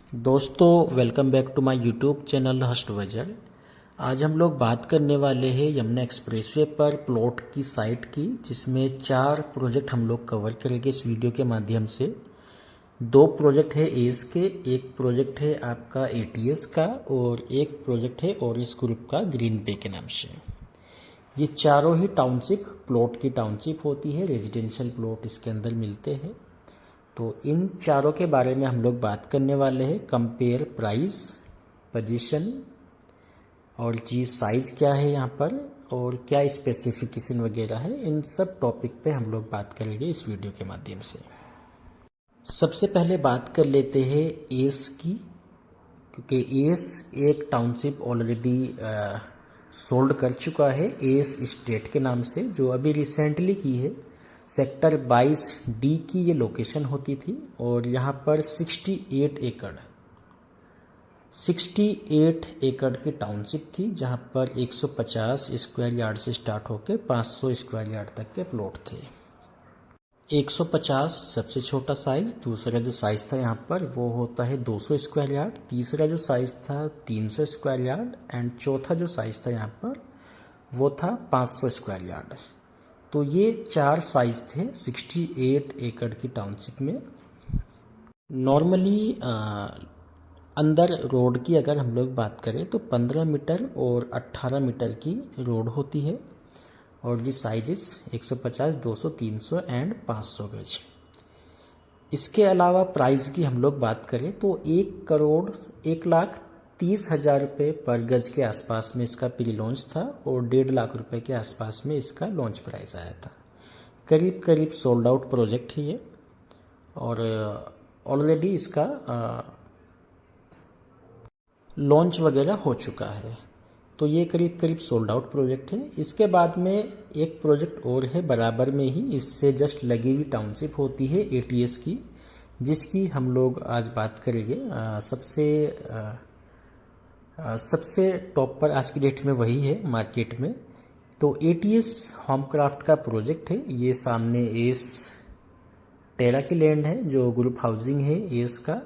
दोस्तों welcome back to my YouTube channel Harsh वजर। आज हम लोग बात करने वाले हैं यमुना एक्सप्रेसवे पर प्लॉट की साइट की, जिसमें 4 प्रोजेक्ट हम लोग कवर करेंगे इस वीडियो के माध्यम से। 2 प्रोजेक्ट है एस के, एक प्रोजेक्ट है आपका एटीएस का और एक प्रोजेक्ट है ओरिस ग्रुप का ग्रीन पे के नाम से। ये चारों ही टाउनशिप प्लॉट की टाउनशिप होती है, रेजिडेंशियल प्लॉट इसके अंदर मिलते हैं। तो इन चारों के बारे में हम लोग बात करने वाले हैं। कंपेयर प्राइस, पोजीशन और जी साइज क्या है यहाँ पर और क्या स्पेसिफिकेशन वगैरह है, इन सब टॉपिक पे हम लोग बात करेंगे इस वीडियो के माध्यम से। सबसे पहले बात कर लेते हैं एस की, क्योंकि एस एक टाउनशिप ऑलरेडी सोल्ड कर चुका है एस स्टेट के नाम से, जो अभी रिसेंटली की है। सेक्टर 22D की ये लोकेशन होती थी और यहाँ पर 68 एकड़ की टाउनशिप थी, जहाँ पर 150 स्क्वायर यार्ड से स्टार्ट होकर 500 स्क्वायर यार्ड तक के प्लॉट थे। 150 सबसे छोटा साइज, दूसरा जो साइज था यहाँ पर वो होता है 200 स्क्वायर यार्ड, तीसरा जो साइज था 300 स्क्वायर यार्ड एंड चौथा जो साइज था यहाँ पर वो था 500 स्क्वायर यार्ड। तो ये 4 साइज थे 68 एकड़ की टाउनशिप में। नॉर्मली अंदर रोड की अगर हम लोग बात करें तो 15 मीटर और 18 मीटर की रोड होती है और ये साइजेस 150, 200, 300 एंड 500 गज। इसके अलावा प्राइस की हम लोग बात करें तो 1,30,30,000 रुपये पर गज के आसपास में इसका प्री लॉन्च था और 1.5 लाख रुपए के आसपास में इसका लॉन्च प्राइस आया था। करीब करीब सोल्ड आउट प्रोजेक्ट है ये और ऑलरेडी इसका लॉन्च वगैरह हो चुका है। तो ये करीब करीब सोल्ड आउट प्रोजेक्ट है। इसके बाद में एक प्रोजेक्ट और है बराबर में ही, इससे जस्ट लगी हुई टाउनशिप होती है एटीएस की, जिसकी हम लोग आज बात करेंगे। सबसे टॉप पर आज की डेट में वही है मार्केट में। तो एटीएस होमक्राफ्ट का प्रोजेक्ट है। ये सामने एस टेरा की लैंड है जो ग्रुप हाउसिंग है एस का,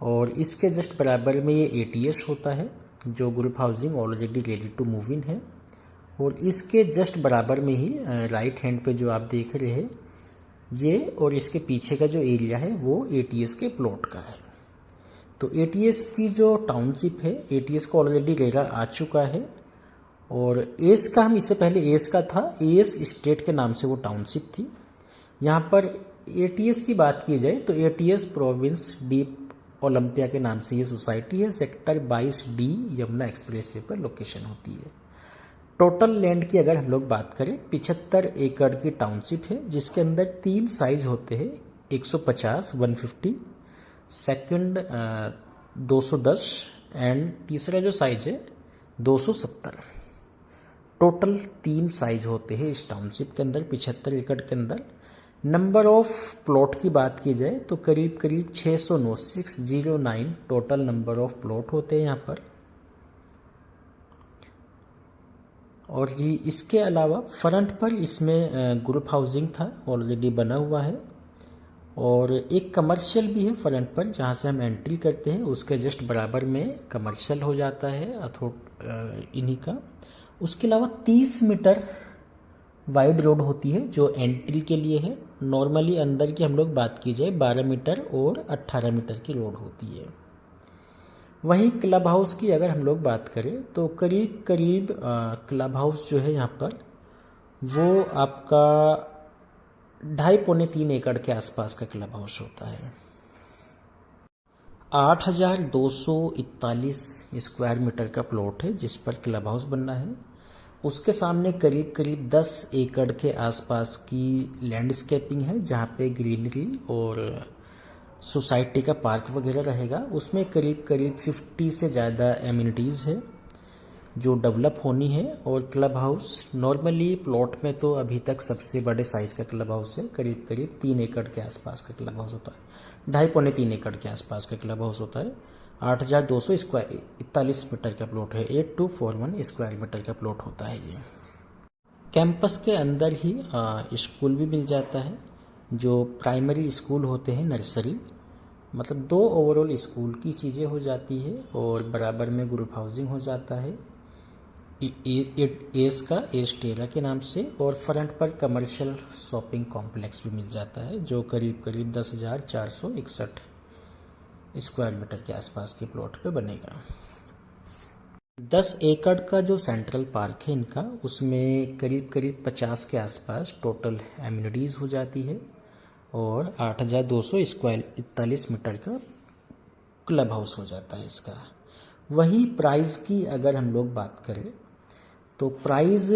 और इसके जस्ट बराबर में ये एटीएस होता है जो group housing already ready to move in है। और इसके जस्ट बराबर में ही राइट हैंड पे जो आप देख रहे हैं ये, और इसके पीछे का जो एरिया है वो एटीएस के प्लॉट का है। तो एटीएस की जो टाउनशिप है, एटीएस को ऑलरेडी रेरा आ चुका है और एस का, हम इससे पहले एस का था, एस स्टेट के नाम से वो टाउनशिप थी। यहाँ पर एटीएस की बात की जाए तो एटीएस प्रोविंस डीप ओलंपिया के नाम से ये सोसाइटी है। सेक्टर 22D यमुना एक्सप्रेसवे पर लोकेशन होती है। टोटल लैंड की अगर हम लोग बात करें 75 एकड़ की टाउनशिप है, जिसके अंदर 3 साइज होते हैं 150, 150, सेकंड 210 एंड तीसरा जो साइज है 270। टोटल 3 साइज होते हैं इस टाउनशिप के अंदर 75 एकड़ के अंदर। नंबर ऑफ प्लॉट की बात की जाए तो करीब करीब 609, 609 टोटल नंबर ऑफ प्लॉट होते हैं यहाँ पर। और जी इसके अलावा फ्रंट पर इसमें ग्रुप हाउसिंग था ऑलरेडी बना हुआ है और एक कमर्शियल भी है फ्रंट पर, जहाँ से हम एंट्री करते हैं उसके जस्ट बराबर में कमर्शियल हो जाता है इन्हीं का। उसके अलावा 30 मीटर वाइड रोड होती है जो एंट्री के लिए है। नॉर्मली अंदर की हम लोग बात की जाए 12 मीटर और 18 मीटर की रोड होती है। वहीं क्लब हाउस की अगर हम लोग बात करें तो करीब करीब क्लब हाउस जो है यहाँ पर वो आपका 2.5-3 एकड़ के आसपास का क्लब हाउस होता है। 8,241 स्क्वायर मीटर का प्लॉट है जिस पर क्लब हाउस बनना है। उसके सामने करीब करीब 10 एकड़ के आसपास की लैंडस्केपिंग है, जहाँ पे ग्रीनरी और सोसाइटी का पार्क वगैरह रहेगा। उसमें करीब करीब 50 से ज़्यादा एमिनिटीज़ है जो डेवलप होनी है। और क्लब हाउस नॉर्मली प्लॉट में तो अभी तक सबसे बड़े साइज का क्लब हाउस है, करीब करीब 3 एकड़ के आसपास का क्लब हाउस होता है, 2.5-3 एकड़ के आसपास का क्लब हाउस होता है। 8,241 मीटर का प्लॉट है, 8241 स्क्वायर मीटर का प्लॉट होता है ये। कैंपस के अंदर ही स्कूल भी मिल जाता है, जो प्राइमरी स्कूल होते हैं, नर्सरी मतलब 2 ओवरऑल स्कूल की चीज़ें हो जाती है और बराबर में ग्रुप हाउसिंग हो जाता है एस का एस टेरा के नाम से, और फ्रंट पर कमर्शियल शॉपिंग कॉम्प्लेक्स भी मिल जाता है जो करीब करीब 10,461 स्क्वायर मीटर के आसपास के प्लॉट पे बनेगा। 10 एकड़ का जो सेंट्रल पार्क है इनका, उसमें करीब करीब 50 के आसपास टोटल एमिनिटीज़ हो जाती है और 8,200 स्क्वायर 41 मीटर का क्लब हाउस हो जाता है इसका। वही प्राइस की अगर हम लोग बात करें तो प्राइस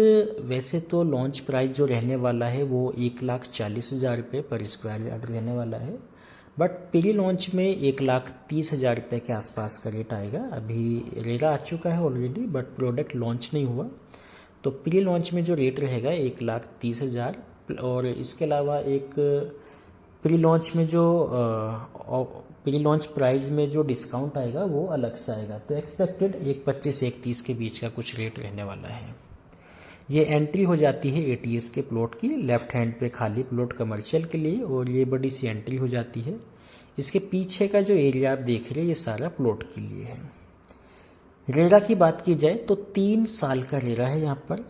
वैसे तो लॉन्च प्राइस जो रहने वाला है वो 1,40,000 रुपये पर स्क्वायर यार्ड रहने वाला है, बट प्री लॉन्च में 1,30,000 रुपये के आसपास का रेट आएगा। अभी रेरा आ चुका है ऑलरेडी बट प्रोडक्ट लॉन्च नहीं हुआ, तो प्री लॉन्च में जो रेट रहेगा 1,30,000, और इसके अलावा एक प्री लॉन्च में जो प्री लॉन्च प्राइस में जो डिस्काउंट आएगा वो अलग से आएगा, तो एक्सपेक्टेड 1,25-1,30 के बीच का कुछ रेट रहने वाला है। ये एंट्री हो जाती है एटीएस के प्लॉट की, लेफ्ट हैंड पे खाली प्लॉट कमर्शियल के लिए, और ये बड़ी सी एंट्री हो जाती है। इसके पीछे का जो एरिया आप देख रहे हैं ये सारा प्लॉट के लिए है। रेरा की बात की जाए तो 3 साल का रेरा है यहाँ पर,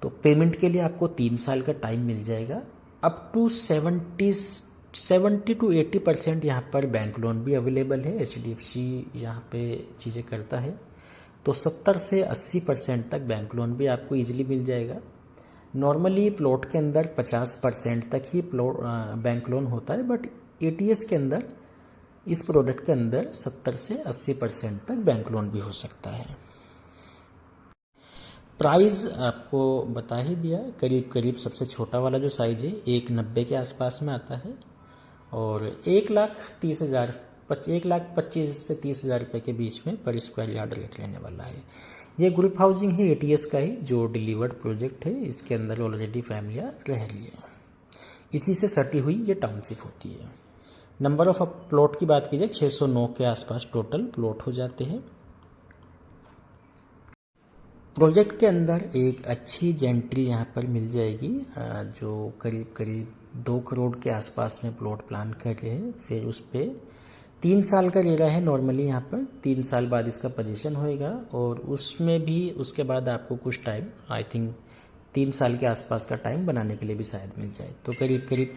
तो पेमेंट के लिए आपको 3 साल का टाइम मिल जाएगा। अप टू 70 to 80% यहाँ पर बैंक लोन भी अवेलेबल है, HDFC यहाँ पे चीज़ें करता है, तो 70 से 80% तक बैंक लोन भी आपको इजीली मिल जाएगा। नॉर्मली प्लॉट के अंदर 50% तक ही बैंक लोन होता है, बट एटीएस के अंदर इस प्रोडक्ट के अंदर 70 से 80% तक बैंक लोन भी हो सकता है। प्राइस आपको बता ही दिया, करीब करीब सबसे छोटा वाला जो साइज है 1,90 के आसपास में आता है, और 1,25,000 से 30,000 रुपये के बीच में पर स्क्वायर यार्ड रेट रहने वाला है। ये ग्रुप हाउसिंग है एटीएस का ही जो डिलीवर्ड प्रोजेक्ट है, इसके अंदर ऑलरेडी फैमिलियाँ रह रही है, इसी से सटी हुई ये टाउनशिप होती है। नंबर ऑफ प्लॉट की बात की जाए 609 के आसपास टोटल प्लॉट हो जाते हैं। प्रोजेक्ट के अंदर एक अच्छी जेंट्री यहाँ पर मिल जाएगी जो करीब करीब 2 करोड़ के आसपास में प्लॉट प्लान कर रहे हैं। फिर उस पर 3 साल का रेरा है नॉर्मली, यहाँ पर 3 साल बाद इसका पोजीशन होएगा, और उसमें भी उसके बाद आपको कुछ टाइम, आई थिंक 3 साल के आसपास का टाइम बनाने के लिए भी शायद मिल जाए, तो करीब करीब।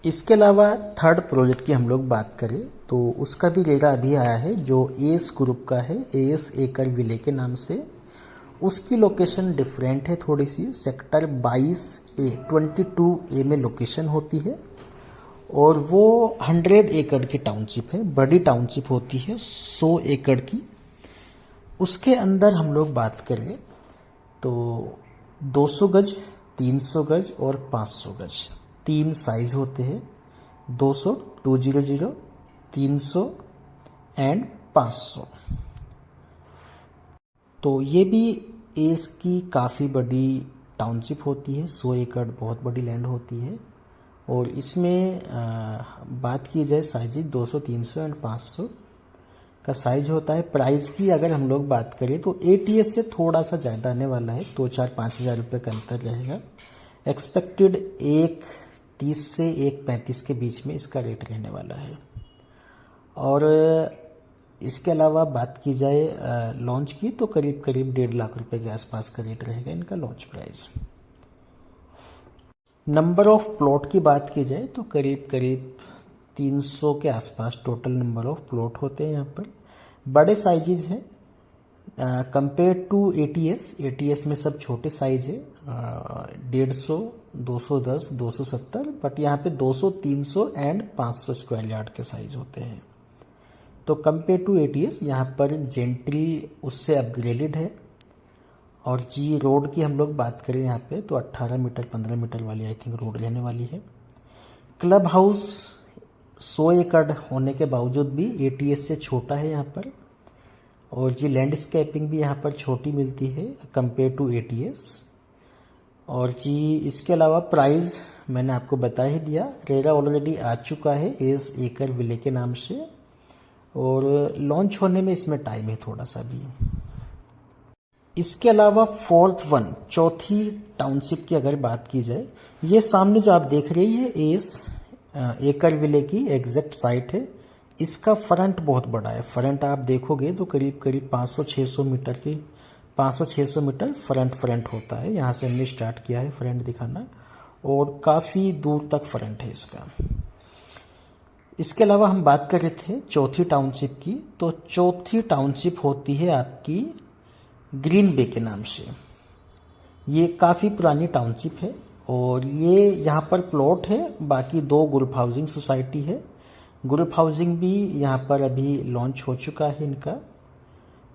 इसके अलावा थर्ड प्रोजेक्ट की हम लोग बात करें तो उसका भी रेरा अभी आया है जो एस ग्रुप का है, एस एकर विले के नाम से। उसकी लोकेशन डिफरेंट है थोड़ी सी, सेक्टर 22A 22A में लोकेशन होती है, और वो 100 एकड़ की टाउनशिप है, बड़ी टाउनशिप होती है 100 एकड़ की। उसके अंदर हम लोग बात करें तो 200 गज, 300 गज और 500 गज 3 साइज होते हैं, 200, 200, 300 एंड 500। तो ये भी एस की काफ़ी बड़ी टाउनशिप होती है, 100 एकड़ बहुत बड़ी लैंड होती है, और इसमें बात की जाए साइज 200, 300 एंड 500 का साइज होता है। प्राइस की अगर हम लोग बात करें तो एटीएस से थोड़ा सा ज़्यादा आने वाला है, 2-4-5 हज़ार रुपये का अंतर रहेगा। एक्सपेक्टेड 1,30 से 1,35 के बीच में इसका रेट रहने वाला है। और इसके अलावा बात की जाए लॉन्च की तो करीब करीब 1.5 लाख रुपए के आसपास का रेट रहेगा इनका launch price. Number of plot की बात की जाए तो करीब करीब 300 के आसपास टोटल नंबर ऑफ प्लॉट होते हैं यहाँ पर। बड़े साइजेज हैं कंपेयर टू एटीएस में सब छोटे साइज है, 150, 210, 270, बट यहाँ पे 200, 300 एंड 500 स्क्वायर यार्ड के साइज होते हैं। तो कंपेयर टू एटीएस यहाँ पर जेंट्री उससे अपग्रेडेड है। और जी रोड की हम लोग बात करें यहाँ पे तो 18 मीटर 15 मीटर वाली आई थिंक रोड रहने वाली है। क्लब हाउस 100 एकड़ होने के बावजूद भी एटीएस से छोटा है यहाँ पर, और जी लैंडस्केपिंग भी यहाँ पर छोटी मिलती है कंपेयर टू एटीएस। और जी इसके अलावा प्राइस मैंने आपको बता ही दिया, रेरा ऑलरेडी आ चुका है एस एकर विले के नाम से, और लॉन्च होने में इसमें टाइम है थोड़ा सा भी। इसके अलावा चौथी टाउनशिप की अगर बात की जाए, ये सामने जो आप देख रहे हैं ये एस एकर विले की एग्जैक्ट साइट है। इसका फ्रंट बहुत बड़ा है। फ्रंट आप देखोगे तो करीब करीब 500-600 मीटर की 500-600 मीटर फ्रंट होता है। यहाँ से हमने स्टार्ट किया है फ्रंट दिखाना और काफ़ी दूर तक फ्रंट है इसका। इसके अलावा हम बात कर रहे थे चौथी टाउनशिप की। तो चौथी टाउनशिप होती है आपकी ग्रीन बे के नाम से। ये काफ़ी पुरानी टाउनशिप है और ये यहाँ पर प्लॉट है। बाकी 2 ग्रुप हाउसिंग सोसाइटी है। ग्रुप हाउसिंग भी यहाँ पर अभी लॉन्च हो चुका है इनका।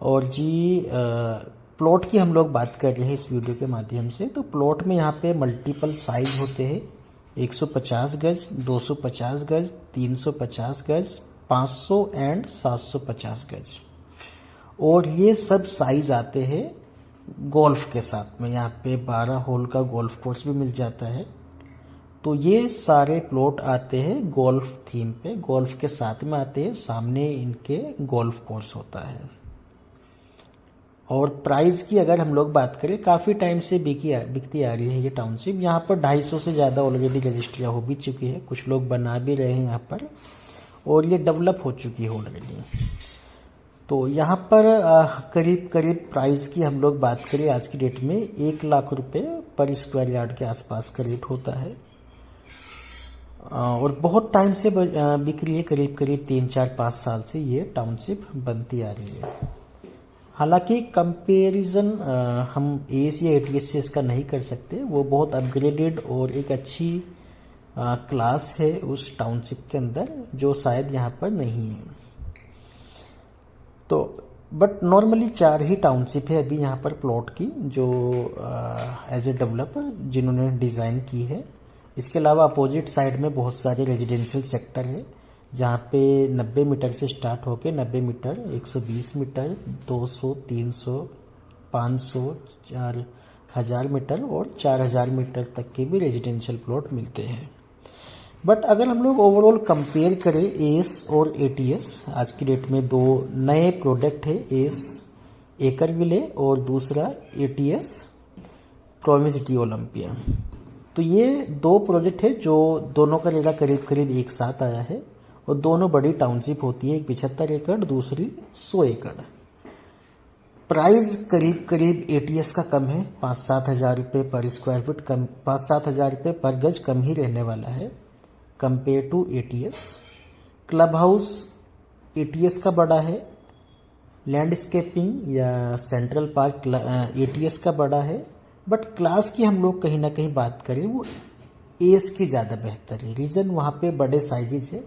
और जी प्लॉट की हम लोग बात कर रहे हैं इस वीडियो के माध्यम से। तो प्लॉट में यहाँ पे मल्टीपल साइज होते हैं। 150 गज, 250 गज, 350 गज, 500 एंड 750 गज। और ये सब साइज आते हैं गोल्फ के साथ में। यहाँ पे 12 होल का गोल्फ कोर्स भी मिल जाता है। तो ये सारे प्लॉट आते हैं गोल्फ थीम पे, गोल्फ के साथ में आते हैं। सामने इनके गोल्फ कोर्स होता है। और प्राइस की अगर हम लोग बात करें, काफ़ी टाइम से बिकती आ रही है ये टाउनशिप। यहाँ पर 250 से ज़्यादा ऑलरेडी रजिस्ट्रियाँ हो भी चुकी है। कुछ लोग बना भी रहे हैं यहाँ पर और ये डेवलप हो चुकी है ऑलरेडी। तो यहाँ पर करीब प्राइस की हम लोग बात करें आज की डेट में 1 लाख रुपए पर स्क्वायर यार्ड के आसपास का रेट होता है। और बहुत टाइम से बिक रही है। करीब 3-4-5 साल से ये टाउनशिप बनती आ रही है। हालांकि कंपैरिजन हम एएस या एटीएस से इसका नहीं कर सकते। वो बहुत अपग्रेडेड और एक अच्छी क्लास है उस टाउनशिप के अंदर, जो शायद यहाँ पर नहीं है। तो बट नॉर्मली 4 ही टाउनशिप है अभी यहाँ पर प्लॉट की, जो एज ए डेवलपर जिन्होंने डिज़ाइन की है। इसके अलावा अपोजिट साइड में बहुत सारे रेजिडेंशियल सेक्टर है, जहाँ पे 90 मीटर से स्टार्ट होके 90 मीटर, 120 मीटर, 200, 300, 500, 4000 मीटर और 4000 मीटर तक के भी रेजिडेंशियल प्लॉट मिलते हैं। बट अगर हम लोग ओवरऑल कंपेयर करें एएस और एटीएस, आज की डेट में 2 नए प्रोडक्ट है। एएस एकर विले और दूसरा एटीएस प्रोविंसिटी ओलंपिया। तो ये 2 प्रोजेक्ट है जो दोनों का रेरा करीब एक साथ आया है और दोनों बड़ी टाउनशिप होती है। एक 75 एकड़, दूसरी 100 एकड़। प्राइस करीब एटीएस का कम है, 5-7 हज़ार रुपये पर स्क्वायर फुट कम, 5-7 हज़ार रुपये पर गज कम ही रहने वाला है compare to ATS. Club house ATS का बड़ा है। लैंडस्केपिंग या सेंट्रल पार्क एटीएस का बड़ा है। बट क्लास की हम लोग कहीं ना कहीं बात करें, वो एएस की ज़्यादा बेहतर है। रीज़न वहाँ पे बड़े साइजेज है,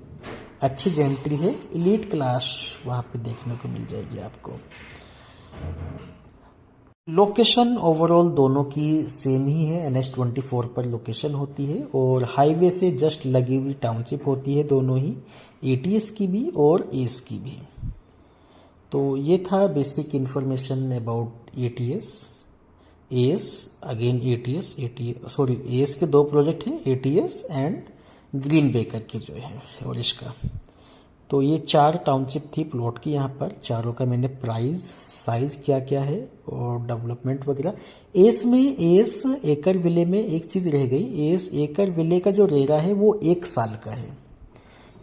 अच्छी जेंट्री है, एलीट क्लास वहाँ पे देखने को मिल जाएगी आपको। लोकेशन ओवरऑल दोनों की सेम ही है। NH-24 पर लोकेशन होती है और हाईवे से जस्ट लगी हुई टाउनशिप होती है दोनों ही, एटीएस की भी और एस की भी। तो ये था basic information about ATS, S, again ATS, S के 2 प्रोजेक्ट हैं, एटीएस एंड ग्रीन बेकर के जो है और इसका। तो ये 4 टाउनशिप थी प्लॉट की। यहाँ पर चारों का मैंने प्राइस, साइज क्या क्या है और डेवलपमेंट वगैरह। एस में, एस एकर विले में एक चीज़ रह गई। एस एकर विले का जो रेरा है वो 1 साल का है।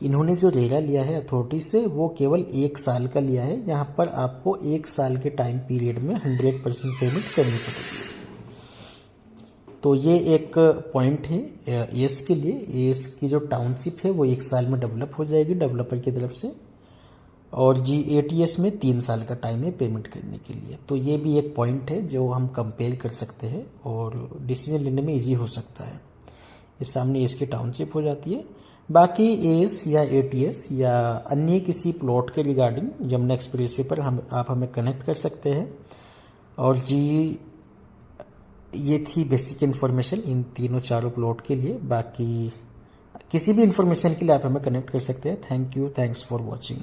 इन्होंने जो रेरा लिया है अथॉरिटी से वो केवल 1 साल का लिया है। यहाँ पर आपको 1 साल के टाइम पीरियड में 100% पेमेंट करनी पड़ेगी। तो ये एक पॉइंट है एस के लिए। एस की जो टाउनशिप है वो 1 साल में डेवलप हो जाएगी डेवलपर की तरफ से। और जी एटीएस में 3 साल का टाइम है पेमेंट करने के लिए। तो ये भी एक पॉइंट है जो हम कंपेयर कर सकते हैं और डिसीजन लेने में इजी हो सकता है। इस सामने एस की टाउनशिप हो जाती है। बाकी एस या एटीएस या अन्य किसी प्लॉट के रिगार्डिंग यमुना एक्सप्रेसवे पर आप हमें कनेक्ट कर सकते हैं। और जी ये थी बेसिक इन्फॉर्मेशन इन 3-4 प्लॉट के लिए। बाकी किसी भी इन्फॉर्मेशन के लिए आप हमें कनेक्ट कर सकते हैं। Thank you, thanks for watching.